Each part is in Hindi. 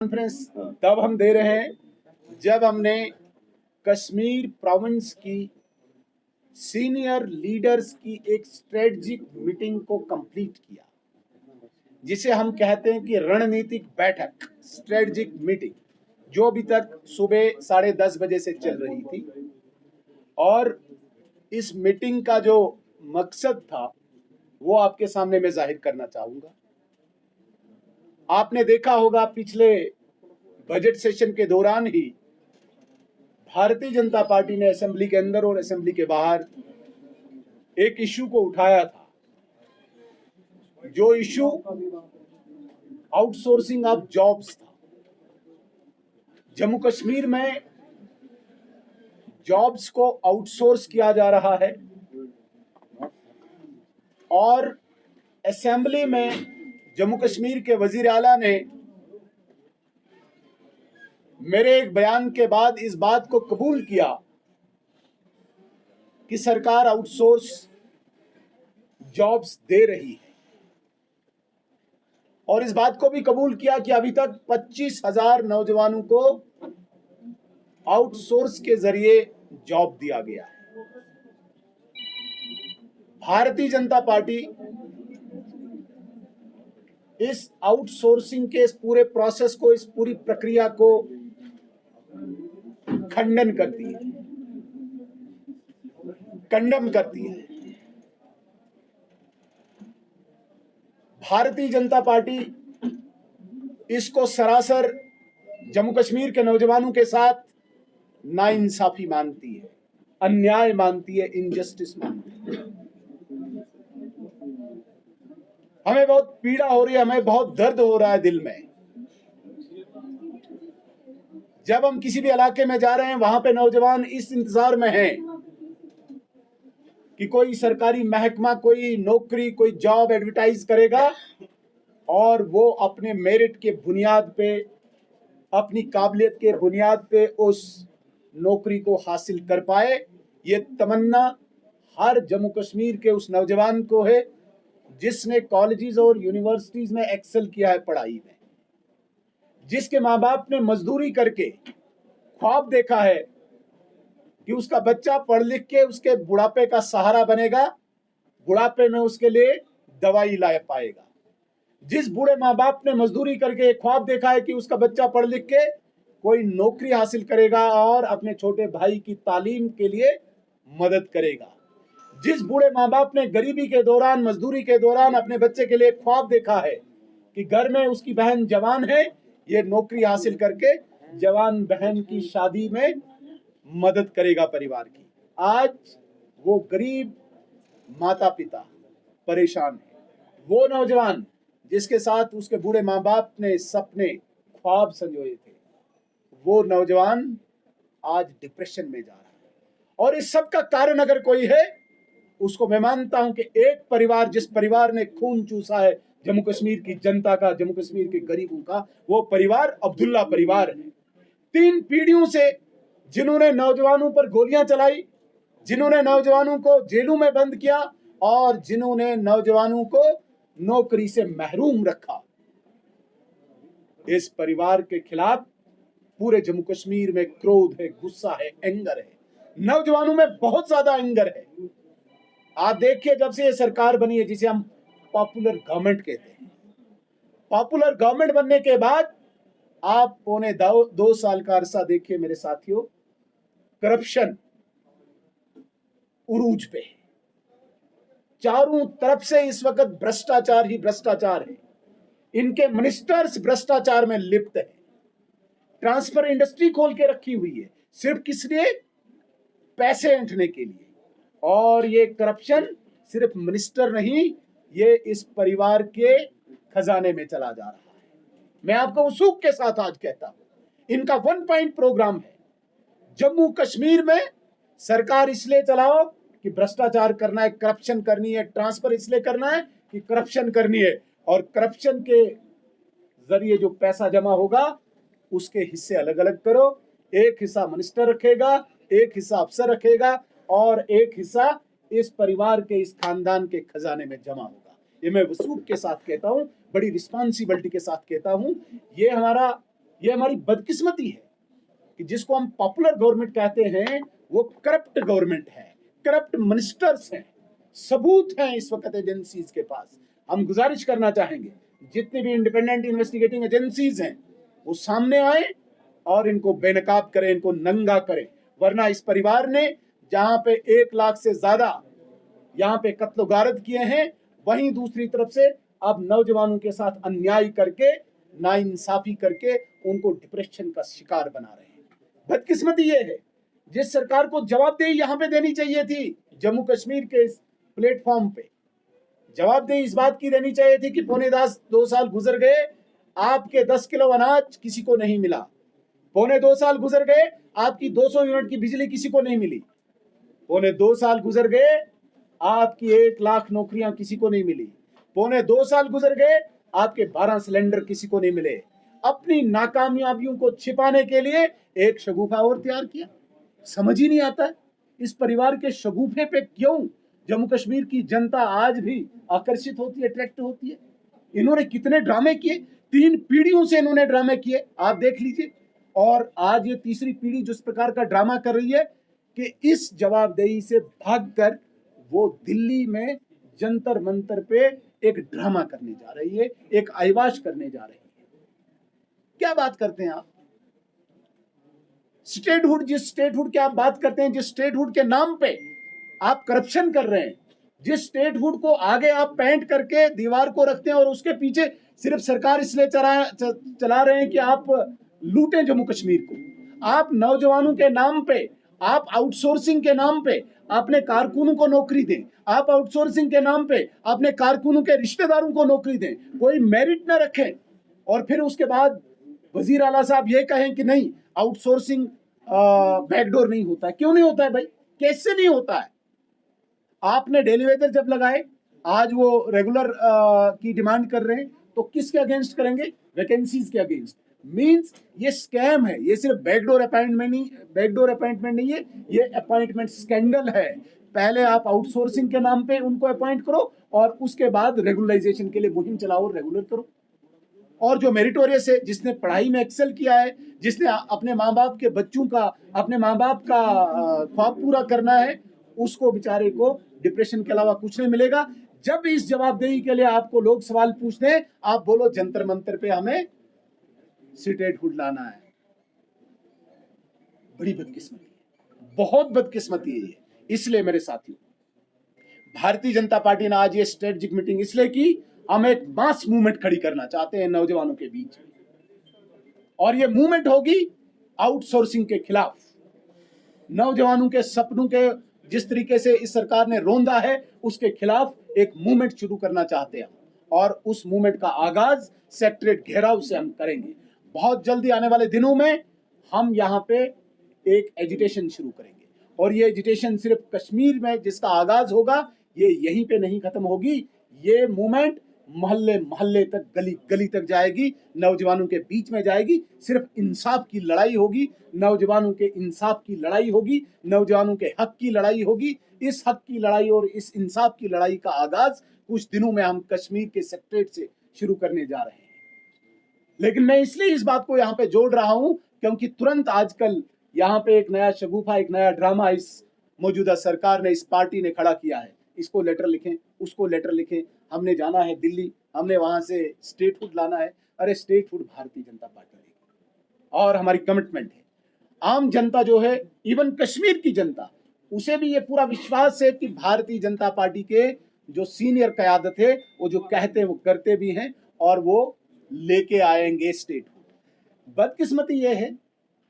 कॉन्फ्रेंस तब हम दे रहे हैं जब हमने कश्मीर प्रोविंस की सीनियर लीडर्स की एक स्ट्रेटजिक मीटिंग को कंप्लीट किया, जिसे हम कहते हैं कि रणनीतिक बैठक, स्ट्रेटजिक मीटिंग, जो अभी तक सुबह 10:30 बजे से चल रही थी। और इस मीटिंग का जो मकसद था वो आपके सामने मैं जाहिर करना चाहूंगा। आपने देखा होगा पिछले बजट सेशन के दौरान ही भारतीय जनता पार्टी ने असेंबली के अंदर और असेंबली के बाहर एक इश्यू को उठाया था, जो इश्यू आउटसोर्सिंग ऑफ जॉब्स था। जम्मू कश्मीर में जॉब्स को आउटसोर्स किया जा रहा है और असेंबली में जम्मू कश्मीर के वजीर आला ने मेरे एक बयान के बाद इस बात को कबूल किया कि सरकार आउटसोर्स जॉब्स दे रही है, और इस बात को भी कबूल किया कि अभी तक 25,000 नौजवानों को आउटसोर्स के जरिए जॉब दिया गया है। भारतीय जनता पार्टी इस आउटसोर्सिंग के इस पूरे प्रोसेस को, इस पूरी प्रक्रिया को खंडन करती है, कंडेम करती है। भारतीय जनता पार्टी इसको सरासर जम्मू कश्मीर के नौजवानों के साथ नाइंसाफी मानती है, अन्याय मानती है, इनजस्टिस मानती है। हमें बहुत पीड़ा हो रही है, हमें बहुत दर्द हो रहा है दिल में। जब हम किसी भी इलाके में जा रहे हैं, वहां पे नौजवान इस इंतजार में हैं कि कोई सरकारी महकमा, कोई नौकरी, कोई जॉब एडवर्टाइज करेगा और वो अपने मेरिट के बुनियाद पे, अपनी काबिलियत के बुनियाद पे उस नौकरी को हासिल कर पाए। ये तमन्ना हर जम्मू कश्मीर के उस नौजवान को है जिसने कॉलेजेस और यूनिवर्सिटीज में एक्सेल किया है पढ़ाई में, जिसके माँ बाप ने मजदूरी करके ख्वाब देखा है कि उसका बच्चा पढ़ लिख के उसके बुढ़ापे का सहारा बनेगा, बुढ़ापे में उसके लिए दवाई ला पाएगा। जिस बूढ़े माँ बाप ने मजदूरी करके ख्वाब देखा है कि उसका बच्चा पढ़ लिख के कोई नौकरी हासिल करेगा और अपने छोटे भाई की तालीम के लिए मदद करेगा। जिस बूढ़े माँ बाप ने गरीबी के दौरान, मजदूरी के दौरान अपने बच्चे के लिए ख्वाब देखा है कि घर में उसकी बहन जवान है, ये नौकरी हासिल करके जवान बहन की शादी में मदद करेगा परिवार की। आज वो गरीब माता पिता परेशान है। वो नौजवान जिसके साथ उसके बूढ़े माँ बाप ने सपने, ख्वाब संजोए थे, वो नौजवान आज डिप्रेशन में जा रहा है। और इस सब का कारण अगर कोई है, उसको मैं मानता हूं कि एक परिवार, जिस परिवार ने खून चूसा है जम्मू कश्मीर की जनता का, जम्मू कश्मीर के गरीबों का, वो परिवार अब्दुल्ला परिवार है। 3 पीढ़ियों से जिन्होंने नौजवानों पर गोलियां चलाई, जिन्होंने नौजवानों को जेलों में बंद किया और जिन्होंने नौजवानों को नौकरी से महरूम रखा, इस परिवार के खिलाफ पूरे जम्मू कश्मीर में क्रोध है, गुस्सा है, एंगर है। नौजवानों में बहुत ज्यादा एंगर है। आप देखिए, जब से ये सरकार बनी है, जिसे हम पॉपुलर गवर्नमेंट कहते हैं, पॉपुलर गवर्नमेंट बनने के बाद आप पौने 2 साल का अरसा देखिए मेरे साथियों, करप्शन उरूज पे है। चारों तरफ से इस वक्त भ्रष्टाचार ही भ्रष्टाचार है। इनके मिनिस्टर्स भ्रष्टाचार में लिप्त है। ट्रांसफर इंडस्ट्री खोल के रखी हुई है, सिर्फ किस लिए? पैसे ऐंठने के लिए। और ये करप्शन सिर्फ मिनिस्टर नहीं, ये इस परिवार के खजाने में चला जा रहा है। मैं आपको वसूख के साथ आज कहता हूं, इनका 1 पॉइंट प्रोग्राम है। जम्मू कश्मीर में सरकार इसलिए चलाओ कि भ्रष्टाचार करना है, करप्शन करनी है, ट्रांसफर इसलिए करना है कि करप्शन करनी है, और करप्शन के जरिए जो पैसा जमा होगा उसके हिस्से अलग अलग करो। एक हिस्सा मिनिस्टर रखेगा, एक हिस्सा अफसर रखेगा, और एक हिस्सा इस परिवार के, इस खानदान के खजाने में जमा होगा। ये मैं वसूख के साथ कहता हूं, बड़ी रिस्पॉन्सिबिलिटी के साथ कहता हूं। ये हमारा ये हमारी बदकिस्मती है कि जिसको हम पॉपुलर गवर्नमेंट कहते हैं वो करप्ट गवर्नमेंट है, करप्ट मिनिस्टर्स हैं, सबूत हैं इस वक्त एजेंसीज के पास। हम गुजारिश करना चाहेंगे जितने भी इंडिपेंडेंट इन्वेस्टिगेटिंग एजेंसीज हैं वो सामने आए और इनको बेनकाब करें, इनको नंगा करें, वरना इस परिवार ने जहां पे 1 लाख से ज्यादा यहाँ पे कत्ल गारत किए हैं, वहीं दूसरी तरफ से अब नौजवानों के साथ अन्याय करके, नाइंसाफी करके उनको डिप्रेशन का शिकार बना रहे हैं। बदकिस्मती ये है, जिस सरकार को जवाबदेही यहाँ पे देनी चाहिए थी, जम्मू कश्मीर के इस प्लेटफॉर्म पे जवाबदेही इस बात की देनी चाहिए थी कि पौने 2 साल गुजर गए, आपके 10 किलो अनाज किसी को नहीं मिला। पौने 2 साल गुजर गए, आपकी 200 यूनिट की बिजली किसी को नहीं मिली। पौने 2 साल गुजर गए, आपकी 1 लाख नौकरियां किसी को नहीं मिली। पौने 2 साल गुजर गए, आपके 12 सिलेंडर किसी को नहीं मिले। अपनी नाकामयाबियों को छिपाने के लिए एक शगुफा और तैयार किया। समझ ही नहीं आता है इस परिवार के शगुफे पे क्यों जम्मू कश्मीर की जनता आज भी आकर्षित होती है, अट्रैक्ट होती है। इन्होंने कितने ड्रामे किए, 3 पीढ़ियों से इन्होंने ड्रामे किए, आप देख लीजिए। और आज ये तीसरी पीढ़ी जिस प्रकार का ड्रामा कर रही है कि इस जवाबदेही से भागकर वो दिल्ली में जंतर मंतर पे एक ड्रामा करने जा रही है, एक अयवाश करने जा रही है। क्या बात करते हैं आप? स्टेटहुड, जिस स्टेटहुड की आप बात करते हैं, जिस स्टेटहुड के नाम पे आप करप्शन कर रहे हैं, जिस स्टेटहुड को आगे आप पेंट करके दीवार को रखते हैं और उसके पीछे सिर्फ सरकार इसलिए चला रहे हैं कि आप लूटें जम्मू कश्मीर को। आप नौजवानों के नाम पे, आप आउटसोर्सिंग के नाम पे अपने कारकुनों को नौकरी दें, आप आउटसोर्सिंग के नाम पे अपने कारकुनों के रिश्तेदारों को नौकरी दें, कोई मेरिट ना रखें और फिर उसके बाद वजीर आला साहब ये कहें कि नहीं आउटसोर्सिंग बैकडोर नहीं होता है। क्यों नहीं होता है भाई? कैसे नहीं होता है? आपने डेली वेजर जब लगाए, आज वो रेगुलर की डिमांड कर रहे हैं, तो किसके अगेंस्ट करेंगे? वैकेंसीज के अगेंस्ट। मींस ये स्कैम है, ये सिर्फ बैकडोर अपॉइंटमेंट नहीं है, ये अपॉइंटमेंट स्कैंडल है। पहले आप आउटसोर्सिंग के नाम पे उनको अपॉइंट करो और उसके बाद रेगुलराइजेशन के लिए मुहिम चलाओ और रेगुलर करो। और जो मेरिटोरियस है, जिसने पढ़ाई में एक्सेल किया है, जिसने अपने माँ बाप के बच्चों का, अपने माँ बाप का ख्वाब पूरा करना है, उसको बेचारे को डिप्रेशन के अलावा कुछ नहीं मिलेगा। जब इस जवाबदेही के लिए आपको लोग सवाल पूछते हैं, आप बोलो जंतर मंतर पे हमें स्टेटहुड लाना है। बड़ी बदकिस्मती है, बहुत बदकिस्मती है ये। इसलिए मेरे साथियों, भारतीय जनता पार्टी ने आज ये स्ट्रेटेजिक मीटिंग इसलिए की, हम एक मास मूवमेंट खड़ी करना चाहते हैं नौजवानों के बीच में, और ये मूवमेंट होगी आउटसोर्सिंग के खिलाफ। नौजवानों के सपनों के जिस तरीके से इस सरकार ने रोंदा है, उसके खिलाफ एक मूवमेंट शुरू करना चाहते हैं, और उस मूवमेंट का आगाज सेक्रेटरीट घेराव से हम करेंगे। बहुत जल्दी आने वाले दिनों में हम यहाँ पे एक एजिटेशन शुरू करेंगे, और ये एजिटेशन सिर्फ कश्मीर में जिसका आगाज होगा, ये यहीं पे नहीं खत्म होगी। ये मूवमेंट मोहल्ले मोहल्ले तक, गली गली तक जाएगी, नौजवानों के बीच में जाएगी। सिर्फ इंसाफ की लड़ाई होगी, नौजवानों के इंसाफ की लड़ाई होगी, नौजवानों के हक की लड़ाई होगी। इस हक की लड़ाई और इस इंसाफ की लड़ाई का आगाज कुछ दिनों में हम कश्मीर के सेक्रेटरीट से शुरू करने जा रहे हैं। लेकिन मैं इसलिए इस बात को यहाँ पे जोड़ रहा हूं क्योंकि तुरंत आजकल यहाँ पे एक नया शगुफा, एक नया ड्रामा इस मौजूदा सरकार ने, इस पार्टी ने खड़ा किया है। इसको लेटर लिखें, उसको लेटर लिखें, हमने जाना है दिल्ली, हमने वहां से स्टेटहुड लाना है। अरे स्टेटहुड भारतीय जनता पार्टी देगी, और हमारी कमिटमेंट है। आम जनता जो है, इवन कश्मीर की जनता, उसे भी ये पूरा विश्वास है कि भारतीय जनता पार्टी के जो सीनियर क़यादत है, वो जो कहते हैं वो करते भी हैं, और वो लेके आएंगे स्टेटहुड। बदकिस्मती ये है,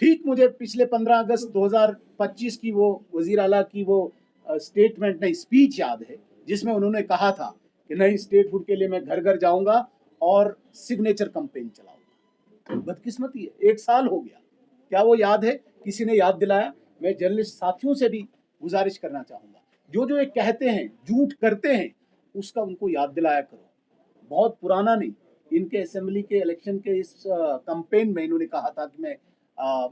ठीक मुझे पिछले 15 अगस्त 2025 की वो वजीर आला की वो स्टेटमेंट नहीं, स्पीच याद है, जिसमें उन्होंने कहा था कि नहीं स्टेटहुड के लिए मैं घर घर जाऊंगा और सिग्नेचर कैंपेन चलाऊंगा। बदकिस्मती है, 1 साल हो गया, क्या वो याद है? किसी ने याद दिलाया? मैं जर्नलिस्ट साथियों से भी गुजारिश करना चाहूंगा, जो जो ये कहते हैं, झूठ करते हैं, उसका उनको याद दिलाया करो। बहुत पुराना नहीं, इनके असेंबली के इलेक्शन के इस कैंपेन में इन्होंने कहा था कि मैं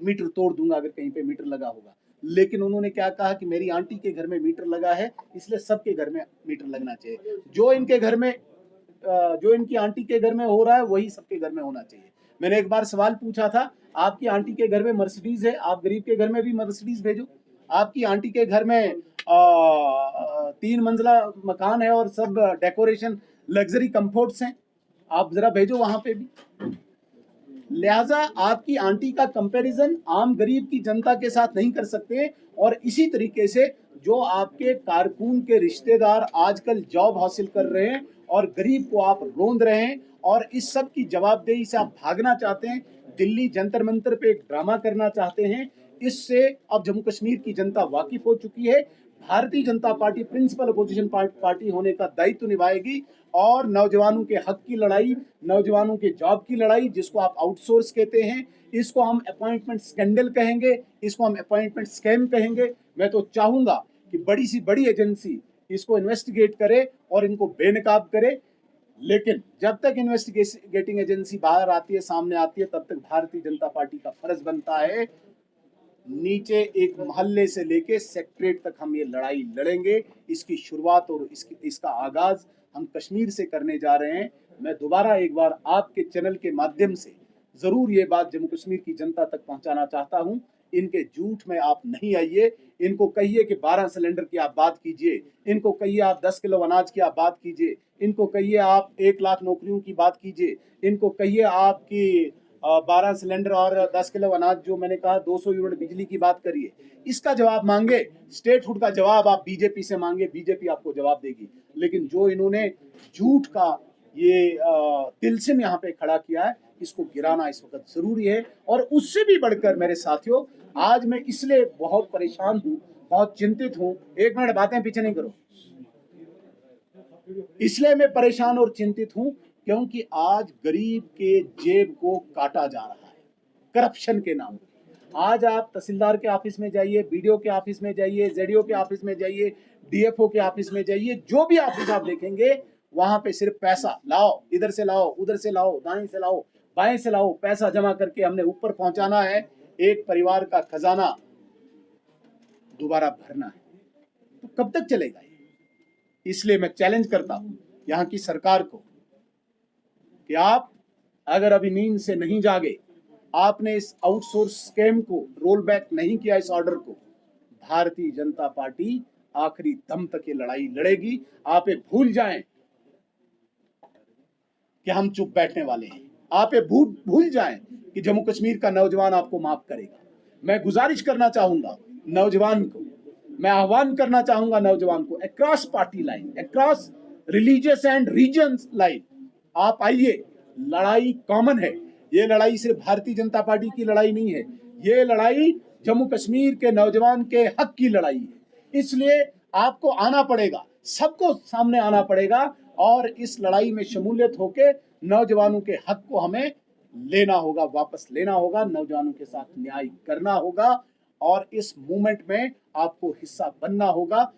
मीटर तोड़ दूंगा अगर कहीं पे मीटर लगा होगा। लेकिन उन्होंने क्या कहा कि मेरी आंटी के घर में मीटर लगा है, इसलिए सबके घर में मीटर लगना चाहिए। जो इनके घर में, जो इनकी आंटी के घर में हो रहा है, वही सबके घर में होना चाहिए। मैंने एक बार सवाल पूछा था, आपकी आंटी के घर में मर्सिडीज है, आप गरीब के घर में भी मर्सिडीज भेजो। आपकी आंटी के घर में 3 मंजिला मकान है और सब डेकोरेशन लग्जरी कंफर्ट्स हैं, आप जरा भेजो वहां पे भी। लिहाजा आपकी आंटी का कंपैरिजन आम गरीब की जनता के साथ नहीं कर सकते। और इसी तरीके से जो आपके कारकुन के रिश्तेदार आजकल जॉब हासिल कर रहे हैं और गरीब को आप रोंद रहे हैं और इस सब की जवाबदेही से आप भागना चाहते हैं, दिल्ली जंतर मंतर पे एक ड्रामा करना चाहते हैं, इससे अब जम्मू कश्मीर की जनता वाकिफ हो चुकी है। Bharatiya Janata party principal opposition party होने का दायित्व निभाएगी और नौजवानों के हक की लड़ाई, नौजवानों के जॉब की लड़ाई, जिसको आप आउटसोर्स कहते हैं, इसको हम अपॉइंटमेंट स्कैंडल कहेंगे, इसको हम अपॉइंटमेंट स्कैम कहेंगे। मैं तो चाहूंगा कि बड़ी सी बड़ी एजेंसी इसको इन्वेस्टिगेट करे और इनको बेनकाब करे, लेकिन जब तक इन्वेस्टिगेटिंग एजेंसी बाहर आती है, सामने आती है, तब तक भारतीय जनता पार्टी का फर्ज बनता है नीचे एक मोहल्ले से लेके सेक्रेट तक हम ये लड़ाई लड़ेंगे। इसकी शुरुआत और इसका आगाज हम कश्मीर से करने जा रहे हैं। मैं दोबारा एक बार आपके चैनल के माध्यम से जरूर ये बात जम्मू कश्मीर की जनता तक पहुंचाना चाहता हूं, इनके झूठ में आप नहीं आइए। इनको कहिए कि 12 सिलेंडर की आप बात कीजिए, इनको कहिए आप 10 किलो अनाज की आप बात कीजिए, इनको कहिए आप 1 लाख नौकरियों की बात कीजिए, इनको कहिए आपकी 12 सिलेंडर और 10 किलो अनाज, जो मैंने कहा 200 यूनिट बिजली की बात करिए। इसका जवाब मांगे, स्टेट फूड का जवाब आप बीजेपी से मांगे, बीजेपी आपको जवाब देगी। लेकिन जो इन्होंने झूठ का ये तिलस्म यहाँ पे खड़ा किया है, इसको गिराना इस वक्त जरूरी है। और उससे भी बढ़कर मेरे साथियों, आज मैं इसलिए बहुत परेशान हूँ, बहुत चिंतित हूँ। एक मिनट, बातें पीछे नहीं करो। इसलिए मैं परेशान और चिंतित हूँ क्योंकि आज गरीब के जेब को काटा जा रहा है करप्शन के नाम पर। आज आप तहसीलदार के ऑफिस में जाइए, बीडीओ के ऑफिस में जाइए, जेडीओ के ऑफिस में जाइए, डीएफओ के ऑफिस में जाइए, जो भी ऑफिस आप देखेंगे वहां पे सिर्फ पैसा लाओ, इधर से लाओ, उधर से लाओ, दाएं से लाओ, बाएं से लाओ, पैसा जमा करके हमने ऊपर पहुंचाना है, एक परिवार का खजाना दोबारा भरना है। तो कब तक चलेगा ये? इसलिए मैं चैलेंज करता हूं यहाँ की सरकार को कि आप अगर अभी नींद से नहीं जागे, आपने इस आउटसोर्स स्कैम को रोल बैक नहीं किया, इस ऑर्डर को, भारतीय जनता पार्टी आखिरी दम तक ये लड़ाई लड़ेगी। आप ये भूल जाएं कि हम चुप बैठने वाले हैं, आप ये भूल जाएं कि जम्मू कश्मीर का नौजवान आपको माफ करेगा। मैं गुजारिश करना चाहूंगा नौजवान को, मैं आह्वान करना चाहूंगा नौजवान को, across party line, across religious and regions line, आप आइए। लड़ाई कॉमन है, ये लड़ाई सिर्फ भारतीय जनता पार्टी की लड़ाई नहीं है, ये लड़ाई जम्मू कश्मीर के नौजवान के हक की लड़ाई है। इसलिए आपको आना पड़ेगा, सबको सामने आना पड़ेगा और इस लड़ाई में शमूलियत होके नौजवानों के हक को हमें लेना होगा, वापस लेना होगा, नौजवानों के साथ न्याय करना होगा और इस मूवमेंट में आपको हिस्सा बनना होगा।